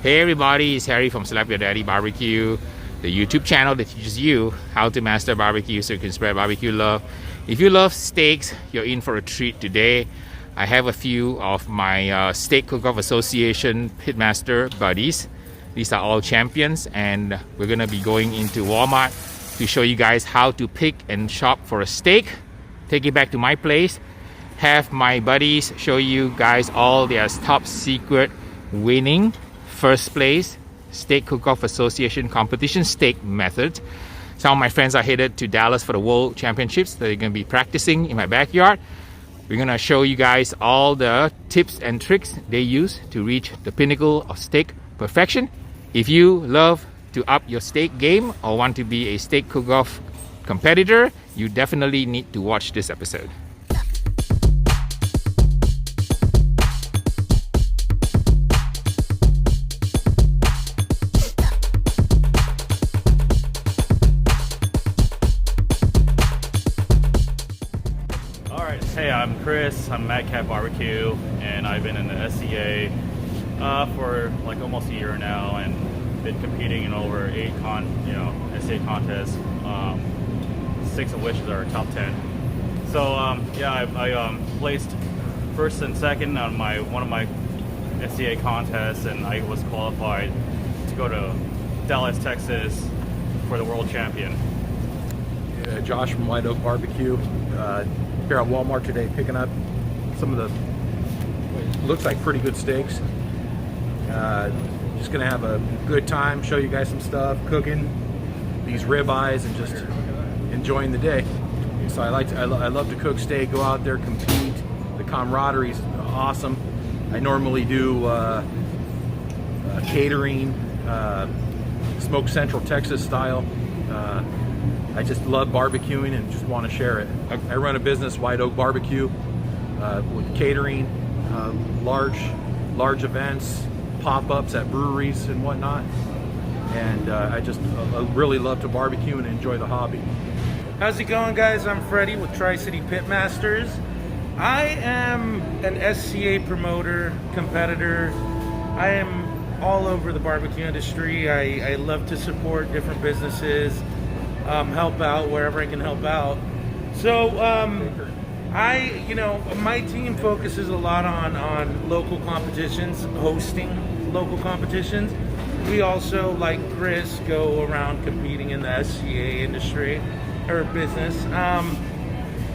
Hey everybody, it's Harry from Slap Your Daddy Barbecue, the YouTube channel that teaches you how to master barbecue so you can spread barbecue love. If you love steaks, you're in for a treat today. I have a few of my Steak Cook-Off Association Pitmaster buddies. These are all champions, and we're gonna be going into Walmart to show you guys how to pick and shop for a steak, take it back to my place, have my buddies show you guys all their top secret winning first place Steak Cook-Off Association competition steak methods. Some of my friends are headed to Dallas for the World Championships. They're going to be practicing in my backyard. We're going to show you guys all the tips and tricks they use to reach the pinnacle of steak perfection. If you love to up your steak game or want to be a steak cook-off competitor, you definitely need to watch this episode. Hey, I'm Chris. I'm Madcap Barbecue, and I've been in the SCA for like almost a year now, and been competing in over 8 SCA contests, 6 of which are top 10. So yeah, I placed first and second on one of my SCA contests, and I was qualified to go to Dallas, Texas for the World Champion. Josh from White Oak Barbecue. Here at Walmart today, picking up some of the looks like pretty good steaks. Just gonna have a good time, show you guys some stuff, cooking these ribeyes, and just enjoying the day. So I love to cook steak, go out there, compete. The camaraderie is awesome. I normally do catering, Smoke Central Texas style. I just love barbecuing and just want to share it. I run a business, White Oak Barbecue, with catering, large events, pop-ups at breweries and whatnot. And I really love to barbecue and enjoy the hobby. How's it going, guys? I'm Freddie with Tri-City Pitmasters. I am an SCA promoter, competitor. I am all over the barbecue industry. I love to support different businesses. Help out wherever I can help out. So my team focuses a lot on local competitions, hosting local competitions. We also, like Chris, go around competing in the SCA industry or business.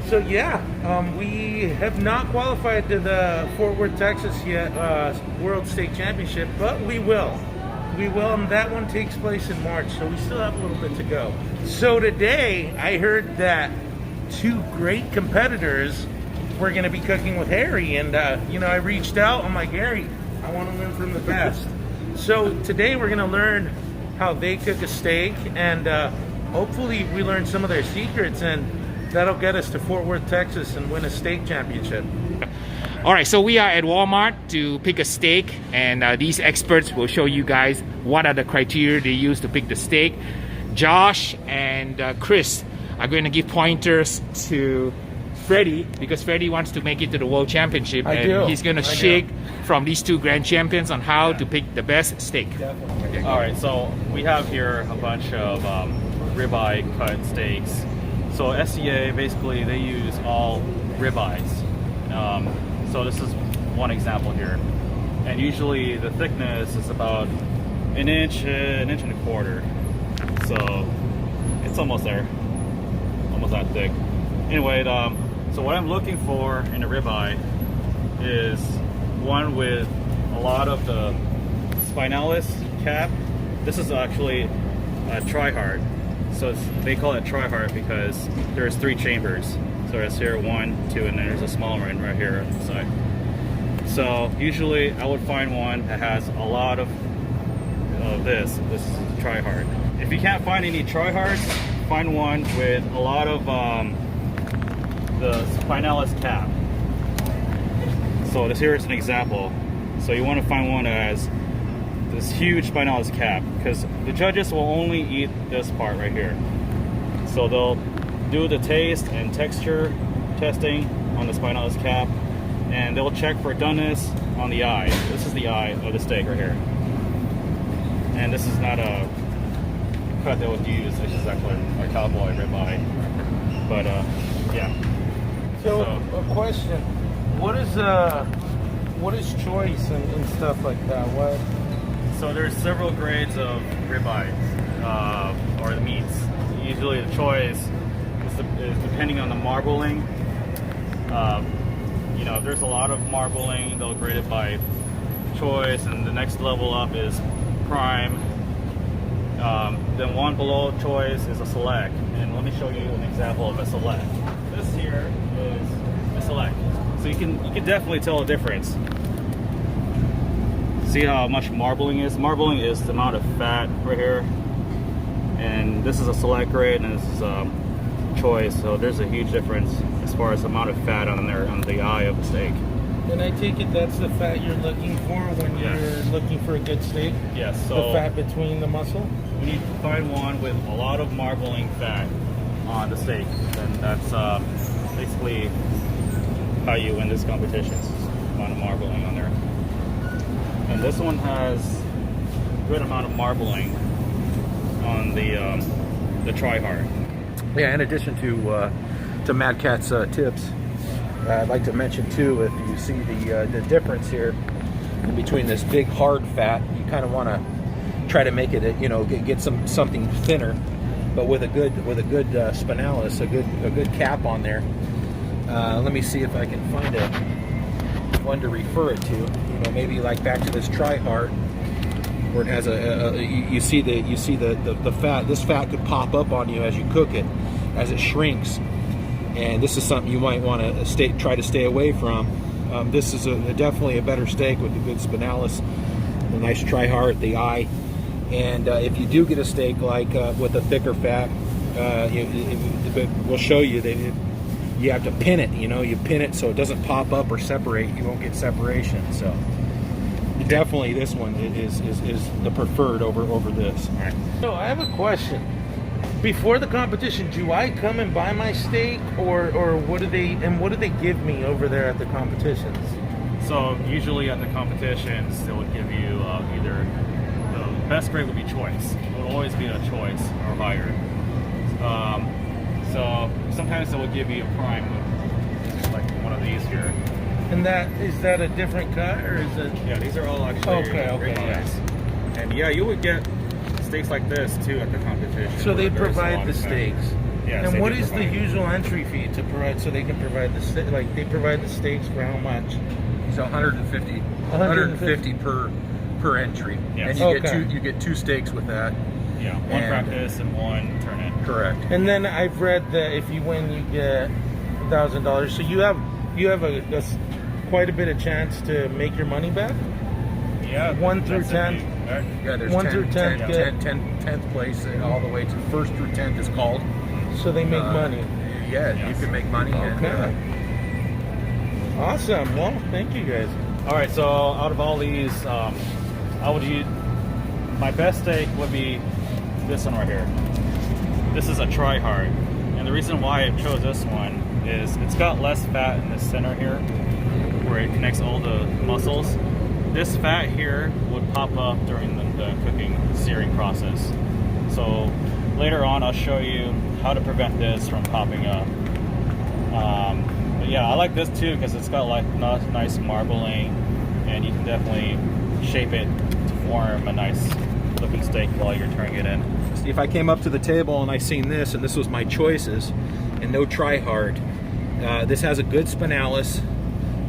So yeah, we have not qualified to the Fort Worth, Texas yet, World Steak Championship, but we will. We will, and that one takes place in March, so we still have a little bit to go. So today, I heard that 2 great competitors were going to be cooking with Harry, and I reached out. I'm like, Harry, I want to learn from the best. So today, we're going to learn how they cook a steak, and hopefully, we learn some of their secrets, and that'll get us to Fort Worth, Texas, and win a steak championship. All right, so we are at Walmart to pick a steak, and these experts will show you guys what are the criteria they use to pick the steak. Josh and Chris are going to give pointers to Freddie, because Freddie wants to make it to the World Championship. He's going to shake from these 2 grand champions on how to pick the best steak. Okay. All right, so we have here a bunch of ribeye cut steaks. So SCA, basically, they use all ribeyes. So this is one example here, and usually the thickness is about an inch and a quarter. So it's almost there, almost that thick. Anyway, so what I'm looking for in a ribeye is one with a lot of the spinalis cap. This is actually a tri-heart. So they call it tri-heart because there's 3 chambers. So there's here 1, 2, and then there's a small one right here on the side. So usually I would find one that has a lot of this. This is a tri-heart. If you can't find any tri-hearts, find one with a lot of the spinalis cap. So this here is an example. So you want to find one that has this huge spinalis cap, because the judges will only eat this part right here. So they'll do the taste and texture testing on the spinalis cap, and they'll check for doneness on the eye. This is the eye of the steak right here. And this is not a cut that would use. This is actually a cowboy ribeye. But yeah. So a question: what is choice and stuff like that? What? So there's several grades of ribeyes or the meats. Usually the choice is depending on the marbling. You know, if there's a lot of marbling, they'll grade it by choice, and the next level up is prime. Then one below choice is a select, and let me show you an example of a select. This here is a select, so you can definitely tell a difference. See how much marbling is? Marbling is the amount of fat right here, and this is a select grade, and this is a choice. So there's a huge difference as far as the amount of fat on there on the eye of the steak. And I take it that's the fat you're looking for when you're looking for a good steak? Yes. So the fat between the muscle? We need to find one with a lot of marbling fat on the steak, and that's basically how you win this competition. Amount of marbling on there. And this one has a good amount of marbling on the tri-hard. Yeah, in addition to Mad Cat's tips, I'd like to mention too, if you see the difference here in between this big hard fat, you kind of want to try to make it, get something thinner, but with a good spinalis, a good cap on there. Let me see if I can find one to refer it to. Maybe like back to this tri-hard, where it has you see the fat. This fat could pop up on you as you cook it, as it shrinks, and this is something you might want to try to stay away from. This is definitely a better steak with a good spinalis, a nice tri-hard at the eye. And if you do get a steak like with a thicker fat, we'll show you that you have to pin it. You pin it so it doesn't pop up or separate. You won't get separation. So definitely this one is the preferred over this. All right. So I have a question. Before the competition, do I come and buy my steak, or what do they give me over there at the competitions? So usually at the competitions, they would give you either the best grade would be choice. It would always be a choice or higher. So sometimes they will give you a prime, like one of these here. And is that a different cut, or is it? Yeah, these are all actually okay. Yeah. And yeah, you would get steaks like this too at the competition. So they provide the steaks. Yes. And what is the usual entry fee to provide? So they can provide the steak. Like they provide the steaks for how much? So 150 per entry. Yes. And you get two steaks with that. Yeah, one practice and one turn in. Correct. And then I've read that if you win, you get $1,000. So you have quite a bit of chance to make your money back. Yeah. 1 through 10. Yeah, there's 1 through 10. 10th place, all the way to 1st through 10th is called. So they make money. Yeah, yes. You can make money. Okay. Awesome. Well, thank you guys. All right. So out of all these, my best steak would be this one right here. This is a tri-hard, and the reason why I chose this one is it's got less fat in the center here, where it connects all the muscles. This fat here would pop up during the cooking, searing process. So later on, I'll show you how to prevent this from popping up. But yeah, I like this too because it's got like nice marbling, and you can definitely shape it to form a nice looking steak while you're turning it in. If I came up to the table and I seen this, and this was my choices, and no tri-hard, this has a good spinalis,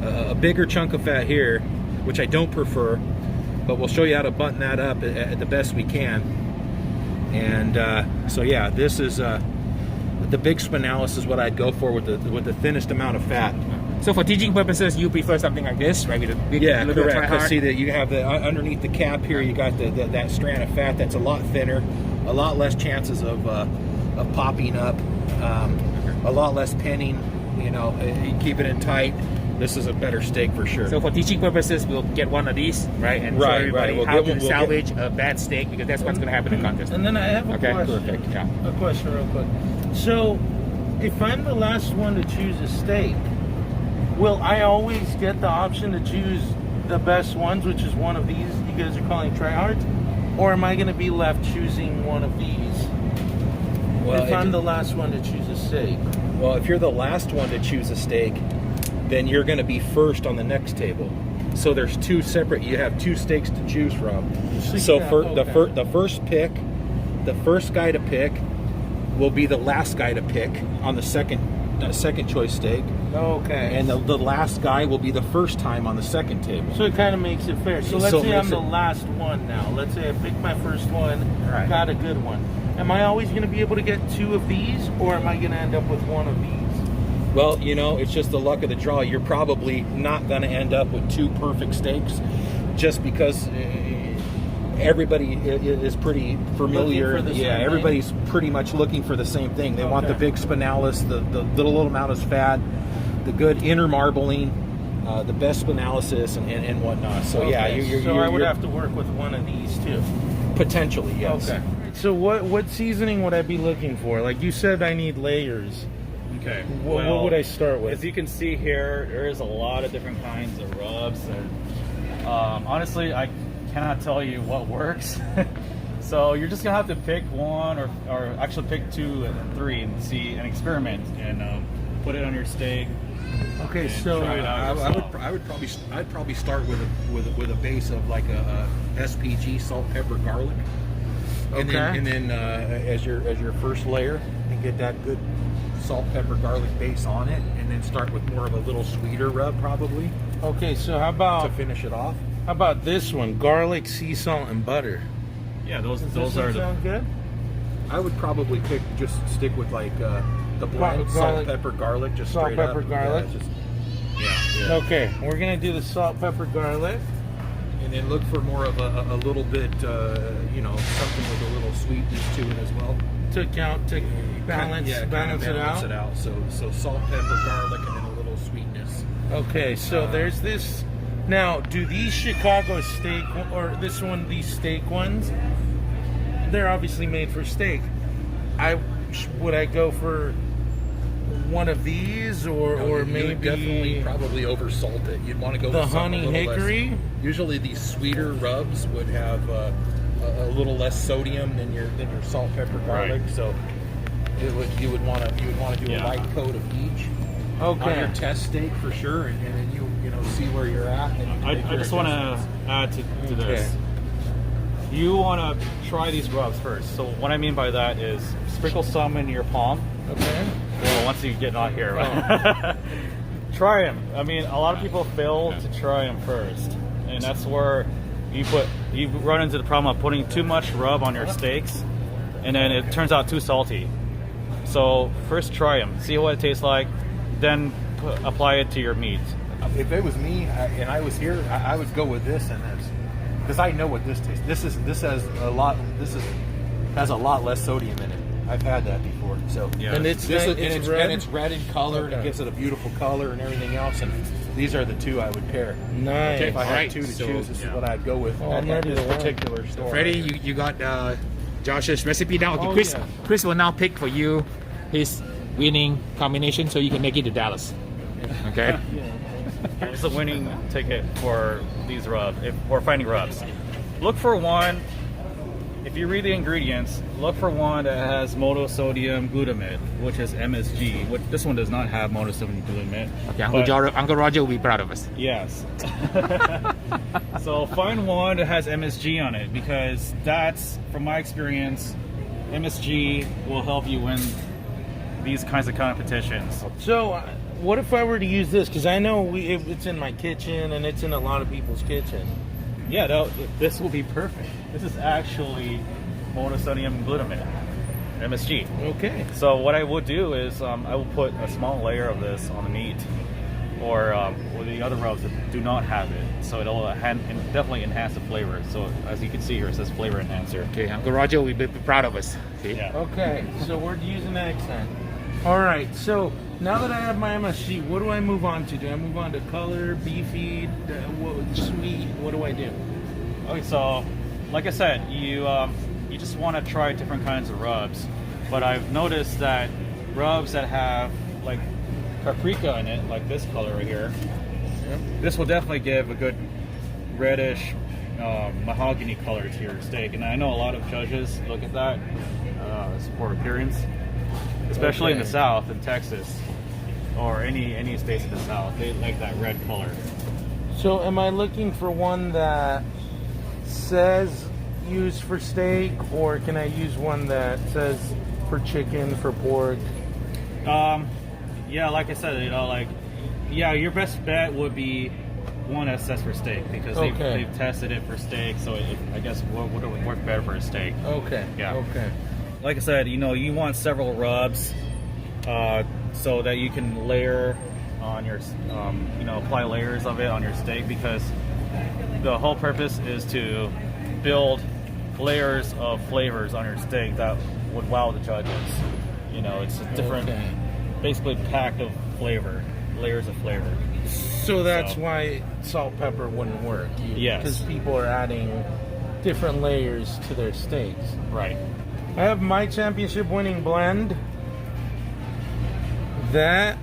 a bigger chunk of fat here, which I don't prefer, but we'll show you how to button that up at the best we can. And so yeah, this is the big spinalis is what I'd go for with the thinnest amount of fat. So for teaching purposes, you prefer something like this, right? With a big, yeah, little correct. tri-hard? See that you have the underneath the cap here, you got that strand of fat that's a lot thinner, a lot less chances of popping up, a lot less pinning. You keep it in tight. This is a better steak for sure. So for teaching purposes, we'll get one of these, right? And show everybody how to salvage a bad steak, because that's what's going to happen in the contest. And then I have a question. Perfect. Yeah. A question real quick. So, if I'm the last one to choose a steak, will I always get the option to choose the best ones, which is one of these you guys are calling tri-hards? or am I going to be left choosing one of these? Well, if I'm the last one to choose a steak. Well, if you're the last one to choose a steak, then you're going to be first on the next table. So there's two separate. You have two steaks to choose from. So the first pick, the first guy to pick, will be the last guy to pick on the second choice steak. Okay. And the last guy will be the first time on the second table. So it kind of makes it fair. So let's say I'm the last one now. Let's say I picked my first one, got a good one. Am I always going to be able to get two of these, or am I going to end up with one of these? Well, you know, it's just the luck of the draw. You're probably not going to end up with two perfect steaks, just because everybody is pretty familiar. Everybody's pretty much looking for the same thing. They want the big spinalis, the little amount of fat, the good inner marbling, the best spinalis, and whatnot. So I would have to work with one of these too. Potentially, yes. Okay. So what seasoning would I be looking for? Like you said, I need layers. Okay. What would I start with? As you can see here, there is a lot of different kinds of rubs. And, honestly, I cannot tell you what works. So you're just gonna have to pick one, or actually pick 2 and 3 and see and experiment and put it on your steak. Okay, so I'd probably start with a base of like a SPG, salt, pepper, garlic, and then as your first layer, and get that good salt, pepper, garlic base on it, and then start with more of a little sweeter rub probably. Okay, so how about to finish it off? How about this one? Garlic, sea salt, and butter. Yeah, those are sound good. I would probably stick with like the blend, salt, pepper, garlic, just salt, straight pepper, up. garlic. Yeah. Okay, we're gonna do the salt, pepper, garlic, and then look for more of a little bit, something with a little sweetness to it as well. To balance it out. So salt, pepper, garlic, and then a little sweetness. Okay, so there's this. Now, do these Chicago steak, or these steak ones, they're obviously made for steak. Would I go for one of these, or maybe definitely probably oversalt it. You'd want to go the with honey hickory. Usually these sweeter rubs would have a little less sodium than your salt, pepper, garlic. Right. So you would want to do a light coat of each. Okay. On your test steak for sure, and then you see where you're at. And I just want to add to this. You want to try these rubs first. So what I mean by that is sprinkle some in your palm. Okay. Well, once you get out here, try them. I mean, a lot of people fail to try them first, and that's where you run into the problem of putting too much rub on your steaks, and then it turns out too salty. So first try them, see what it tastes like, then apply it to your meat. If it was me and I was here, I would go with this and this, because I know what this tastes. This has a lot less sodium in it. I've had that before. So yeah. And it's red in color. And it gives it a beautiful color and everything else. And these are the two I would pair. Nice. If I had two to choose, this is what I'd go with I'm at ready this to particular store. Freddie, you got Josh's recipe down. Okay, Chris will now pick for you his winning combination so you can make it to Dallas. Okay. Here's the winning ticket for these rubs. If we're finding rubs, look for one. If you read the ingredients, look for one that has monosodium glutamate, which is MSG. This one does not have monosodium glutamate. Okay, Uncle Roger will be proud of us. Yes. So find one that has MSG on it, because that's, from my experience, MSG will help you win these kinds of competitions. So, what if I were to use this? Because I know it's in my kitchen, and it's in a lot of people's kitchen. Yeah, this will be perfect. This is actually monosodium glutamate, MSG. Okay. So what I would do is I will put a small layer of this on the meat, or the other rubs that do not have it. So it'll definitely enhance the flavor. So as you can see here, it says flavor enhancer. Okay, Uncle Roger will be proud of us. See? Yeah. Okay, so we're using X then. All right, so now that I have my MSG, what do I move on to? Do I move on to color, beefy, sweet? What do I do? Okay, so like I said, you just want to try different kinds of rubs, but I've noticed that rubs that have like paprika in it, like this color right here, this will definitely give a good reddish mahogany color to your steak, and I know a lot of judges look at that for appearance, especially in the South, in Texas, or any states in the South. They like that red color. So am I looking for one that says used for steak, or can I use one that says for chicken, for pork? Yeah, like I said, your best bet would be one that says for steak, because they've tested it for steak, so I guess would work better for a steak. Okay. Yeah. Okay. Like I said, you want several rubs so that you can layer on your, apply layers of it on your steak, because the whole purpose is to build layers of flavors on your steak that would wow the judges. It's a different, basically packed of flavor, layers of flavor. So that's why salt, pepper wouldn't work. Yes. Because people are adding different layers to their steaks. Right. I have my championship winning blend that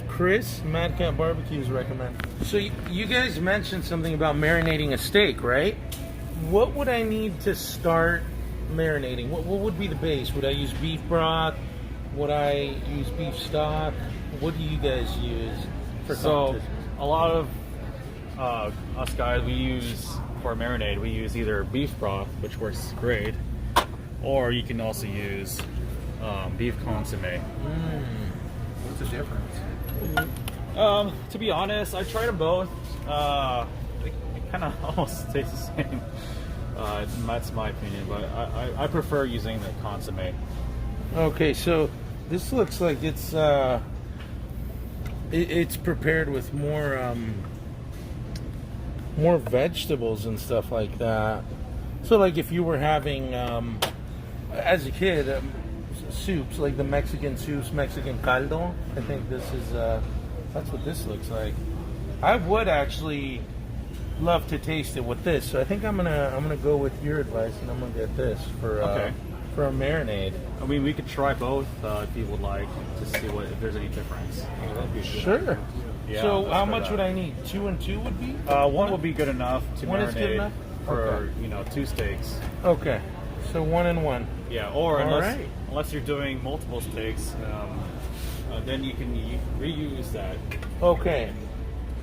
Chris, Mad Cat Barbecues recommend. So you guys mentioned something about marinating a steak, right? What would I need to start marinating? What would be the base? Would I use beef broth? Would I use beef stock? What do you guys use for competitions? A lot of us guys, we use for marinade, we use either beef broth, which works great, or you can also use beef consomme. What's the difference? To be honest, I tried them both. They kind of almost taste the same. That's my opinion, but I prefer using the consomme. Okay, so this looks like it's prepared with more vegetables and stuff like that. So like if you were having as a kid soups, like the Mexican soups, Mexican caldo, I think this is that's what this looks like. I would actually love to taste it with this, so I think I'm gonna go with your advice, and I'm gonna get this for a marinade. I mean, we could try both if you would like, to see if there's any difference. Sure. Yeah, so how much would I need? 2 and 2 would be? One would be good enough to One marinate is good enough? for 2 steaks. Okay, so 1 and 1. Yeah, or All unless you're doing multiple steaks, then you can reuse that. Okay.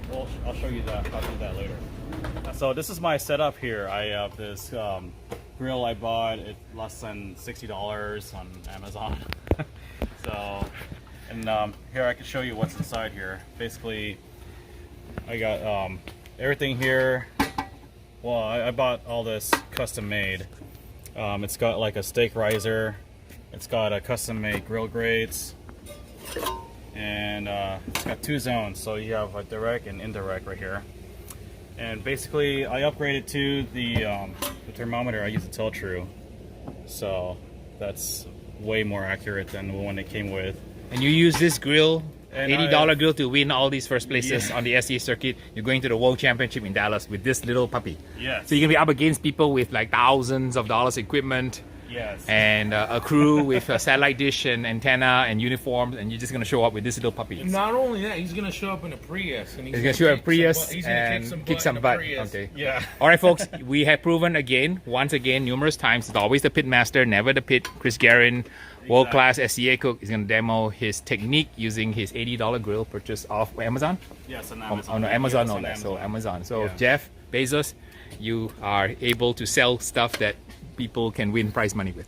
Well, I'll show you that. I'll do that later. So this is my setup here. I have this grill I bought at less than $60 on Amazon. Here I can show you what's inside here. Basically, I got everything here. Well, I bought all this custom made. It's got like a steak riser. It's got a custom made grill grates. And it's got 2 zones, so you have a direct and indirect right here. And basically, I upgraded to the thermometer. I use a Tell-True, so that's way more accurate than the one it came with. And you use this grill, And $80 grill, to win all these first places on the SCA circuit. You're going to the World Championship in Dallas with this little puppy. Yes. So you're gonna be up against people with like thousands of dollars equipment. Yes. And a crew with a satellite dish and antenna and uniforms, and you're just gonna show up with this little puppy. Not only that, he's gonna show up in a Prius, and He's gonna show up a Prius he's gonna and kick some butt. Okay. Yeah. All right, folks. We have proven once again, numerous times. It's always the pitmaster, never the pit. Chris Guerin, world-class SCA cook, is gonna demo his technique using his $80 grill purchased off Amazon. Yes, on Amazon. On Amazon, Yes, no on less. So Amazon. So Yeah. Jeff Bezos, you are able to sell stuff that people can win prize money with.